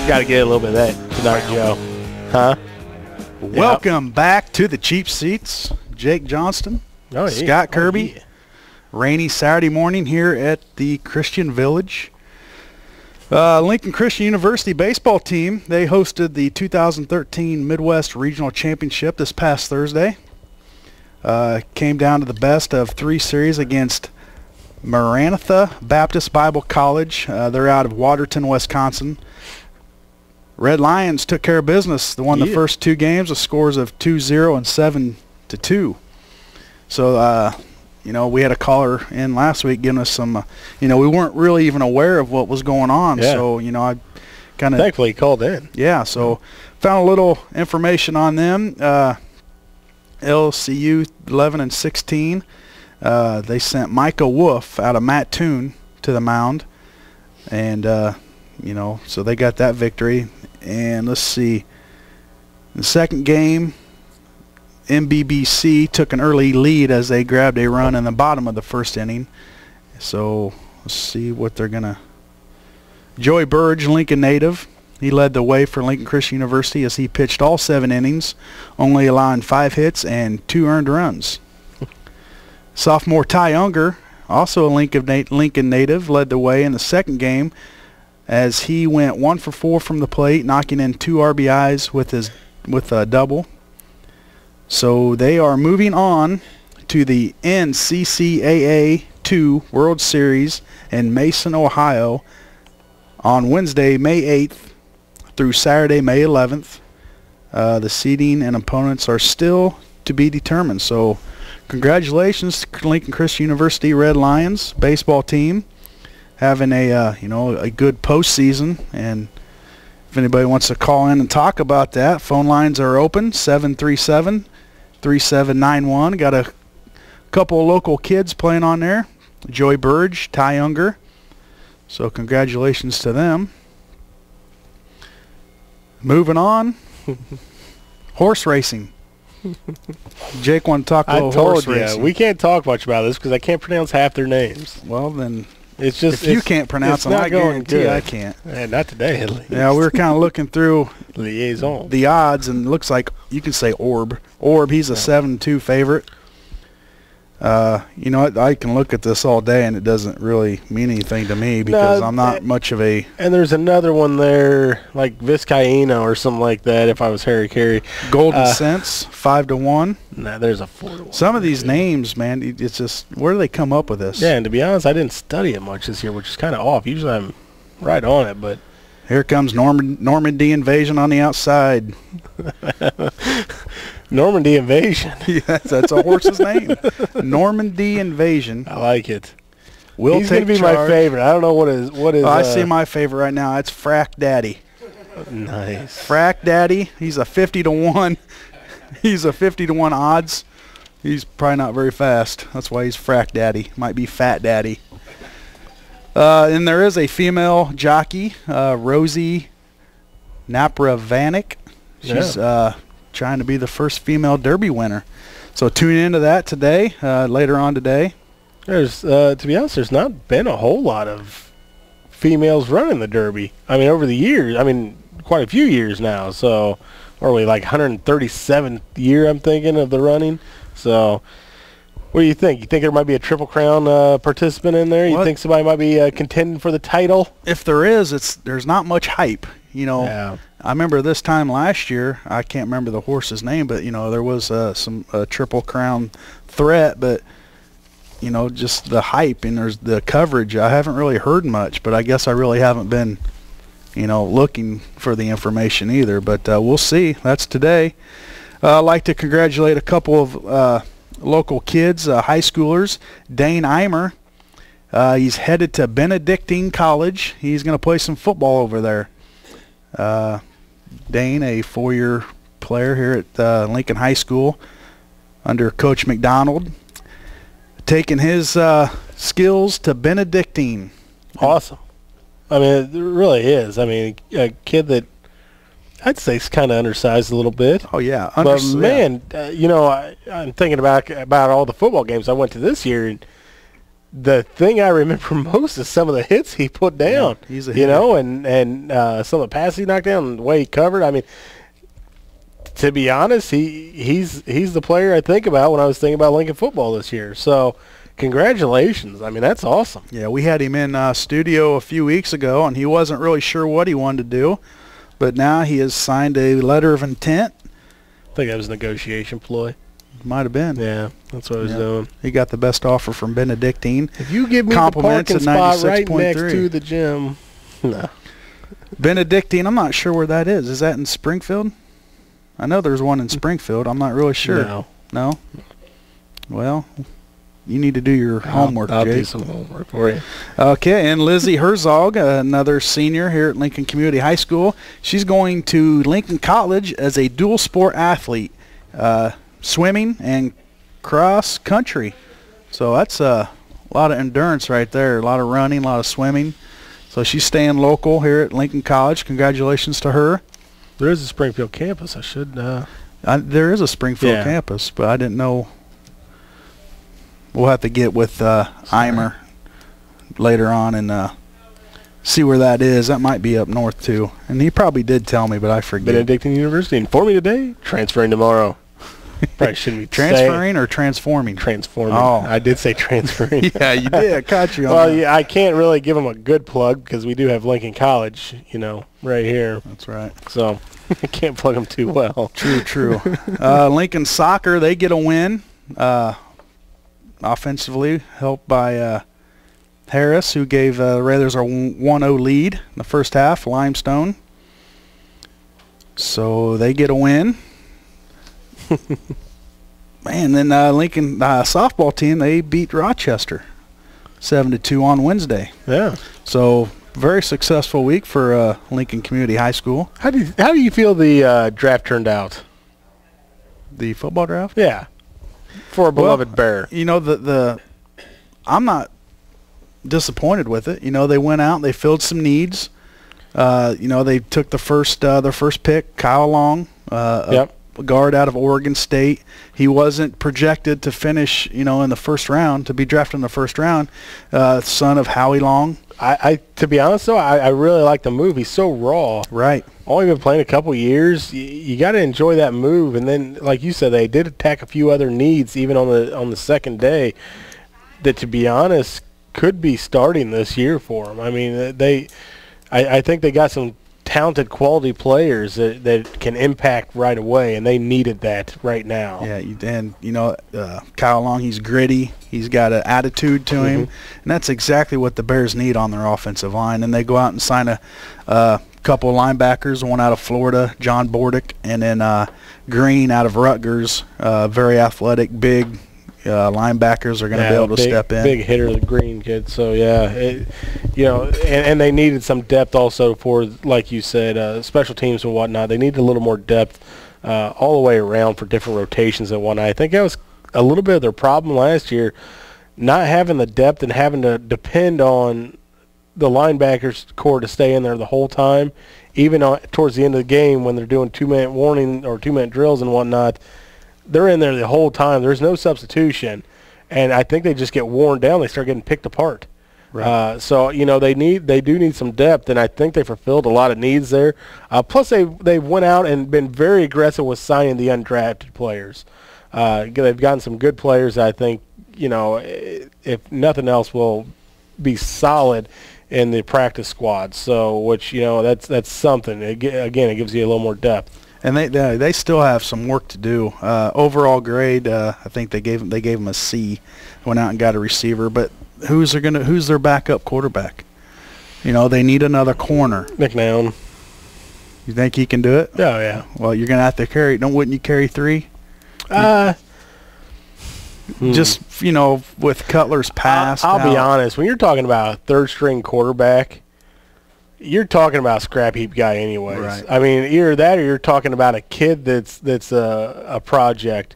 Got to get a little bit of that tonight, Joe. Huh? Welcome back to the Cheap Seats. Jake Johnston, Scott Kirby. Rainy Saturday morning here at the Christian Village. Lincoln Christian University baseball team, they hosted the 2013 Midwest Regional Championship this past Thursday. Came down to the best of 3 series against Maranatha Baptist Bible College. They're out of Waterton, Wisconsin. Red Lions took care of business. They won the first 2 games with scores of 2-0 and 7-2. So, you know, we had a caller in last week giving us some, we weren't really even aware of what was going on. Yeah. So, you know, I kind of... Thankfully, he called in. Yeah, so found a little information on them. LCU 11 and 16. They sent Micah Wolf out of Mattoon to the mound. And, you know, so they got that victory. And let's see. The second game, MBBC took an early lead as they grabbed a run in the bottom of the first inning. So let's see what they're going to... Joey Burge, Lincoln native. He led the way for Lincoln Christian University as he pitched all 7 innings, only allowing 5 hits and 2 earned runs. Sophomore Ty Unger, also a Lincoln native, led the way in the second game as he went 1 for 4 from the plate, knocking in 2 RBIs with a double. So they are moving on to the NCCAA 2 World Series in Mason, Ohio on Wednesday, May 8th through Saturday, May 11th. The seeding and opponents are still to be determined. So congratulations to Lincoln Christian University Red Lions baseball team having a a good postseason. And if anybody wants to call in and talk about that, phone lines are open, 737-3791. Got a couple of local kids playing on there, Joey Burge, Ty Unger. So congratulations to them. Moving on, horse racing. Jake want to talk a little horse racing. We can't talk much about this because I can't pronounce half their names. Well, then... It's just if you can't pronounce them, I guarantee I can't. Not today, at least. Yeah, we were kind of looking through Liaison, the odds, and it looks like you can say Orb. Orb, he's a 7-2 favorite. You know, I can look at this all day, and it doesn't really mean anything to me because I'm not much of a... And there's another one there, like Vizcaíno or something like that, if I was Harry Carey. Golden Cents, 5-1. Nah, there's a 4-1. Some of these names, man, it's just, where do they come up with this? Yeah, and to be honest, I didn't study it much this year, which is kind of off. Usually I'm right on it, but... Here comes Normandy Invasion on the outside. Normandy Invasion. Yes, that's a horse's name. Normandy Invasion. I like it. He's going to be my favorite. I don't know what is. I see my favorite right now. It's Frack Daddy. Nice. Frack Daddy. He's a 50-1. He's a 50-1 odds. He's probably not very fast. That's why he's Frack Daddy. Might be Fat Daddy. And there is a female jockey, Rosie Napravanik. She's trying to be the first female Derby winner. So tune into that today, later on today. There's, to be honest, there's not been a whole lot of females running the Derby. I mean, over the years, quite a few years now. So, are we like 137th year, I'm thinking, of the running? So... What do you think? You think there might be a Triple Crown participant in there? You think somebody might be contending for the title? If there is, there's not much hype. You know, yeah. I remember this time last year, I can't remember the horse's name, but, you know, there was some Triple Crown threat, but, you know, just the hype and there's the coverage. I haven't really heard much, but I guess I really haven't been, you know, looking for the information either. But we'll see. That's today. I'd like to congratulate a couple of... local kids, high schoolers. Dane Eimer, he's headed to Benedictine College. He's going to play some football over there. Dane, a 4-year player here at Lincoln High School under Coach McDonald, taking his skills to Benedictine. Awesome. I mean, it really is. I mean, a kid that I'd say it's kind of undersized a little bit. Oh, yeah. But, man, you know, I'm thinking about all the football games I went to this year, and the thing I remember most is some of the hits he put down. Yeah, he's a you know, and some of the passes he knocked down, and the way he covered. I mean, to be honest, he's the player I think about when I was thinking about Lincoln football this year. So, congratulations. I mean, that's awesome. Yeah, we had him in studio a few weeks ago, and he wasn't really sure what he wanted to do, but now he has signed a letter of intent. I think that was a negotiation ploy. Might have been. Yeah, that's what I was doing. He got the best offer from Benedictine. If you give me the parking spot right next to the gym. No. Benedictine, I'm not sure where that is. Is that in Springfield? I know there's one in Springfield. I'm not really sure. No. No? Well, you need to do your homework, I'll Jake. do some homework for you. Okay, and Lizzie Herzog, another senior here at Lincoln Community High School. She's going to Lincoln College as a dual sport athlete. Swimming and cross country. So that's a lot of endurance right there. A lot of running, a lot of swimming. So she's staying local here at Lincoln College. Congratulations to her. There is a Springfield campus. I should. There is a Springfield campus, but I didn't know. We'll have to get with Eimer later on and see where that is. That might be up north too. And he probably did tell me, but I forget. Benedictine University informed me today. Transferring tomorrow. Probably shouldn't be transferring or transforming. Transforming. Oh, I did say transferring. Yeah, you did. I caught you on well, that. yeah, I can't really give them a good plug because we do have Lincoln College, you know, right here. That's right. So I can't plug them too well. True. Lincoln soccer, they get a win. Offensively, helped by Harris, who gave the Raiders a 1-0 lead in the first half. Limestone. So they get a win. Man, then Lincoln softball team, they beat Rochester 7-2 on Wednesday. Yeah. So very successful week for Lincoln Community High School. How do you feel the draft turned out? The football draft? Yeah. For a beloved Bear. You know, I'm not disappointed with it. You know, they went out, they filled some needs. You know, they took their first pick, Kyle Long. Yep. A guard out of Oregon State. He wasn't projected to finish, you know, in the first round, to be drafted in the first round. Son of Howie Long. I to be honest though, I really like the move. He's so raw. Right. Only been playing a couple years. You got to enjoy that move. And then, like you said, they did attack a few other needs even on the second day that, to be honest, could be starting this year for them. I mean, I think they got some talented quality players that can impact right away, and they needed that right now. Yeah, and you know, Kyle Long, he's gritty. He's got an attitude to him, and that's exactly what the Bears need on their offensive line. And they go out and sign a couple of linebackers, one out of Florida, John Bordick, and then Green out of Rutgers. Very athletic, big linebackers are going to be able to step in. Big hitter, the Green kid. So yeah, you know, and they needed some depth also for, like you said, special teams and whatnot. They needed a little more depth all the way around for different rotations and whatnot. I think that was a little bit of their problem last year, not having the depth and having to depend on the linebackers core to stay in there the whole time, even towards the end of the game when they're doing 2-minute warning or 2-minute drills and whatnot. They're in there the whole time. There's no substitution, and I think they just get worn down. They start getting picked apart. Right. So you know they do need some depth, and I think they fulfilled a lot of needs there. Plus, they went out and been very aggressive with signing the undrafted players. They've gotten some good players. I think, you know, if nothing else, will be solid in the practice squad. So, which, you know, that's something. Again, it gives you a little more depth. And they still have some work to do. Overall grade, I think they gave them a C. Went out and got a receiver, but who's their backup quarterback? You know, they need another corner. McNown. You think he can do it? Oh yeah. Well, you're gonna have to carry. Wouldn't you carry 3? Just, you know, with Cutler's pass. I'll be honest. When you're talking about a third-string quarterback, you're talking about a scrap heap guy anyways. Right. I mean, either that or you're talking about a kid that's a project.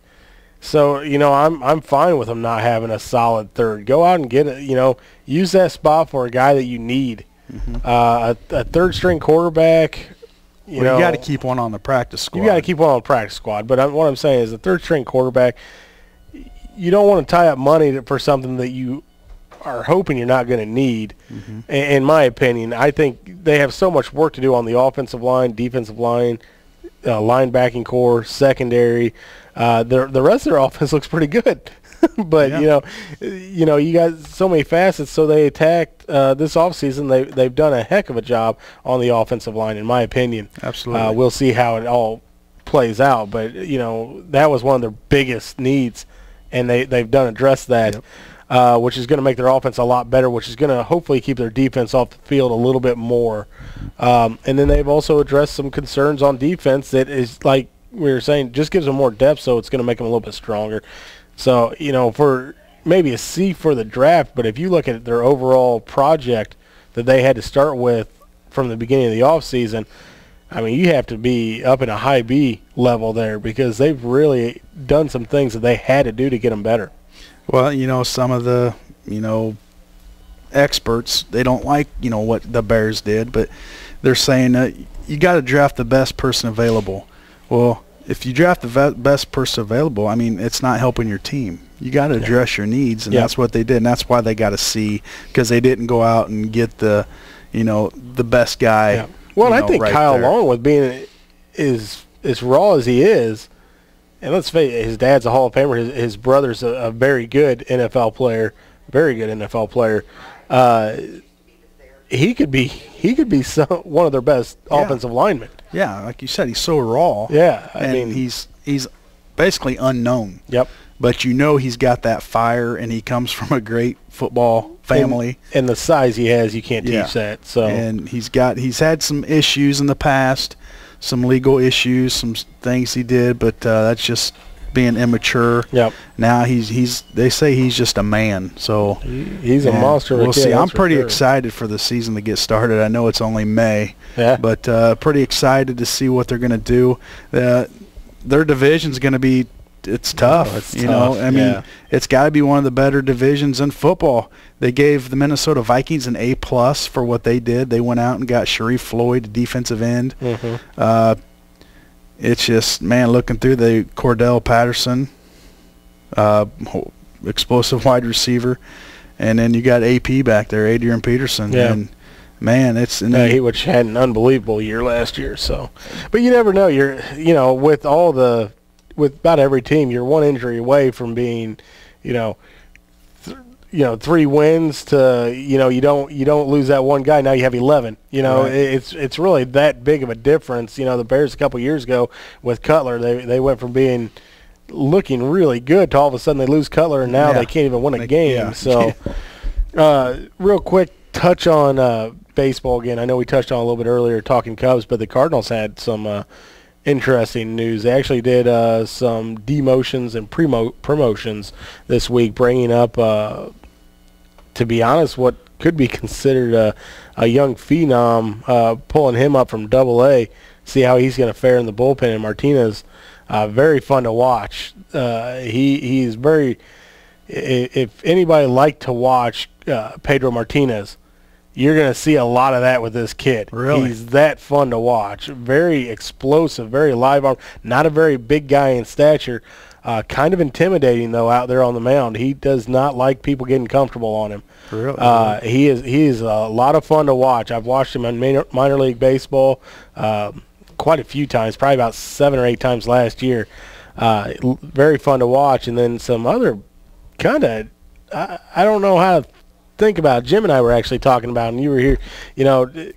So, you know, I'm fine with them not having a solid third. Go out and get it. You know, use that spot for a guy that you need. A third-string quarterback. You got to keep one on the practice squad. You got to keep one on the practice squad. But what I'm saying is, a third-string quarterback, you don't want to tie up money for something that you are hoping you're not going to need. In my opinion, I think they have so much work to do on the offensive line, defensive line, linebacking core, secondary. The rest of their offense looks pretty good. But you got so many facets. So they attacked this offseason. They've done a heck of a job on the offensive line, in my opinion. Absolutely. We'll see how it all plays out. But that was one of their biggest needs, and they've addressed that, which is going to make their offense a lot better, which is going to hopefully keep their defense off the field a little bit more. And then they've also addressed some concerns on defense that is, like we were saying, just gives them more depth, so it's going to make them a little bit stronger. So, for maybe a C for the draft, but if you look at their overall project that they had to start with from the beginning of the offseason, I mean, you have to be up in a high B level there because they've really done some things that they had to do to get them better. Well, some of the, experts, they don't like, what the Bears did, but they're saying that you got to draft the best person available. Well, if you draft the best person available, I mean, it's not helping your team. You got to address your needs, and that's what they did, and that's why they got a C, because they didn't go out and get the, the best guy. Yeah. Well, I think right Kyle there. Long, with being as raw as he is, and let's face it, his dad's a Hall of Famer. His brother's a very good NFL player, He could be one of their best offensive linemen. Yeah, like you said, he's so raw. Yeah, I mean, he's basically unknown. Yep. But he's got that fire, and he comes from a great football family. And the size he has, you can't teach that. So. And he's had some issues in the past, some legal issues, some things he did, but that's just being immature. Yep. Now they say he's just a man. So he's a monster. We'll see. I'm pretty excited for the season to get started. I know it's only May. Yeah. But pretty excited to see what they're going to do. Their division's going to be tough. I mean, it's got to be one of the better divisions in football. They gave the Minnesota Vikings an A+ for what they did. They went out and got Sharif Floyd, defensive end. It's just, man, looking through the Cordell Patterson, explosive wide receiver, and then you got AP back there, Adrian Peterson. Yeah. And man, which had an unbelievable year last year. So, but you never know. With about every team, you're one injury away from being, 3 wins to, you don't lose that one guy. Now you have 11. Right. It's really that big of a difference. The Bears a couple years ago with Cutler, they went from being looking really good to all of a sudden they lose Cutler, and now they can't even win a game. Yeah. So, real quick, touch on baseball again. I know we touched on a little bit earlier talking Cubs, but the Cardinals had some interesting news. They actually did some demotions and promotions this week, bringing up, to be honest, what could be considered a young phenom, pulling him up from Double-A, see how he's going to fare in the bullpen. And Martinez, very fun to watch. He's very, if anybody liked to watch Pedro Martinez, you're going to see a lot of that with this kid. Really? He's that fun to watch. Very explosive, very live arm. Not a very big guy in stature. Kind of intimidating, though, out there on the mound. He does not like people getting comfortable on him. Really? He is a lot of fun to watch. I've watched him in minor league baseball quite a few times, probably about 7 or 8 times last year. Very fun to watch. And then some other kind of, I don't know how to think about. Jim and I were actually talking about, and you were here.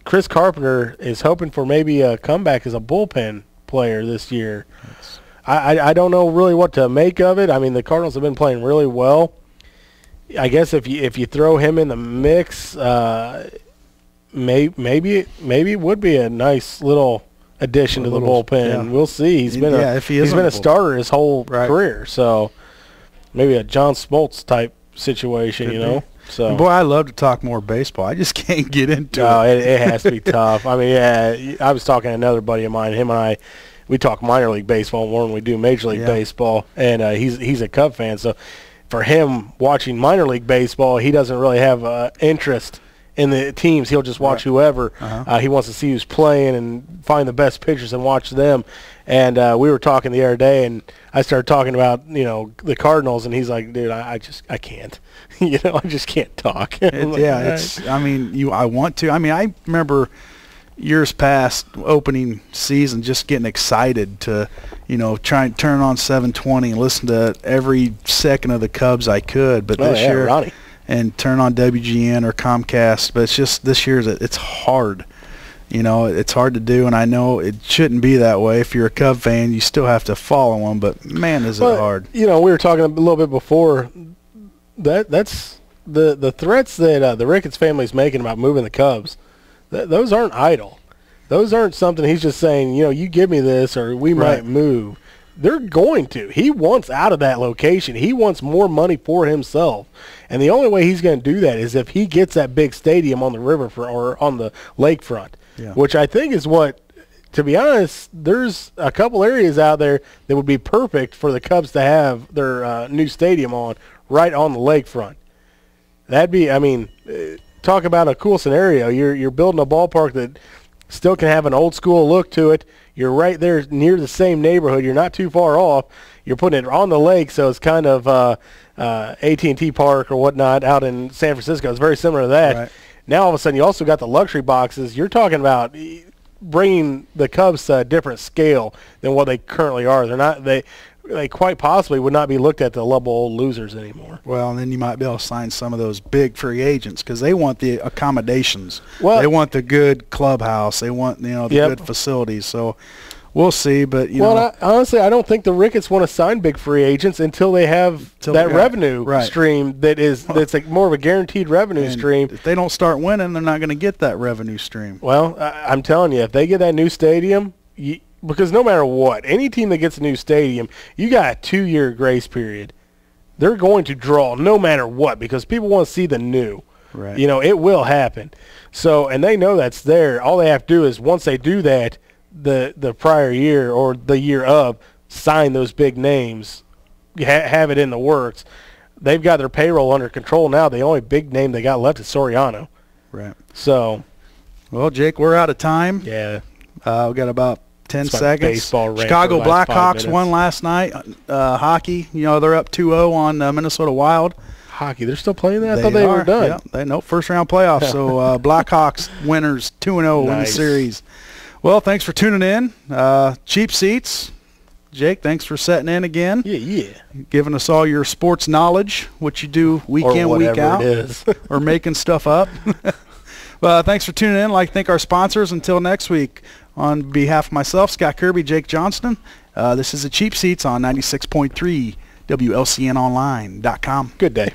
Chris Carpenter is hoping for maybe a comeback as a bullpen player this year. I don't know really what to make of it. I mean, the Cardinals have been playing really well. I guess if you throw him in the mix, maybe it would be a nice little addition to the bullpen. Yeah. We'll see. He's been a starter his whole career, so maybe a John Smoltz type situation. So, boy, I love to talk more baseball. I just can't get into it. No, it has to be tough. I mean, I was talking to another buddy of mine. Him and I, we talk minor league baseball more than we do major league baseball, and he's a Cub fan. So for him, watching minor league baseball, he doesn't really have interest in the teams. He'll just watch whoever. He wants to see who's playing and find the best pitchers and watch them. And we were talking the other day, and I started talking about, the Cardinals, and he's like, dude, I can't. I just can't talk. I want to. I mean, I remember years past opening season just getting excited to, try and turn on 720 and listen to every second of the Cubs I could. But this year, Ronnie. And turn on WGN or Comcast. But it's just this year it's hard. It's hard to do, and I know it shouldn't be that way. If you're a Cub fan, you still have to follow them, but man, is it hard. We were talking a little bit before that's the threats that the Ricketts family's making about moving the Cubs. Those aren't idle. Those aren't something he's just saying, you give me this or we might move. They're going to. He wants out of that location. He wants more money for himself. And the only way he's going to do that is if he gets that big stadium on the riverfront or on the lakefront. Yeah. Which I think is what, to be honest, there's a couple areas out there that would be perfect for the Cubs to have their new stadium right on the lakefront. That'd be, talk about a cool scenario. You're building a ballpark that still can have an old school look to it. You're right there near the same neighborhood. You're not too far off. You're putting it on the lake, so it's kind of AT&T Park or whatnot out in San Francisco. It's very similar to that. Right. Now, all of a sudden, you also got the luxury boxes. You're talking about bringing the Cubs to a different scale than what they currently are. They're not. They quite possibly would not be looked at the lovable old losers anymore. Well, and then you might be able to sign some of those big free agents because they want the accommodations. Well, they want the good clubhouse. They want the good facilities. So we'll see. But honestly, I don't think the Ricketts want to sign big free agents until they have that revenue stream that's like more of a guaranteed revenue stream. If they don't start winning, they're not going to get that revenue stream. Well, I'm telling you, if they get that new stadium, because no matter what, any team that gets a new stadium, you got a 2-year grace period. They're going to draw no matter what because people want to see the new. Right. It will happen. So, and they know that's there. All they have to do is once they do that, the prior year or the year of, sign those big names, have it in the works. They've got their payroll under control now. The only big name they got left is Soriano. Right. So, well, Jake, we're out of time. Yeah. We got about 10 seconds. Baseball Chicago Blackhawks won last night. Hockey, they're up 2-0 on Minnesota Wild. Hockey, they're still playing that? I thought they were done. Yeah, first round playoffs. So Blackhawks winners 2-0 win the series. Well, thanks for tuning in. Cheap Seats. Jake, thanks for setting in again. Yeah. Giving us all your sports knowledge, what you do week in, week out. It is. Or making stuff up. Well, thanks for tuning in. I'd like to thank our sponsors. Until next week, on behalf of myself, Scott Kirby, Jake Johnston, this is the Cheap Seats on 96.3 WLCNonline.com. Good day.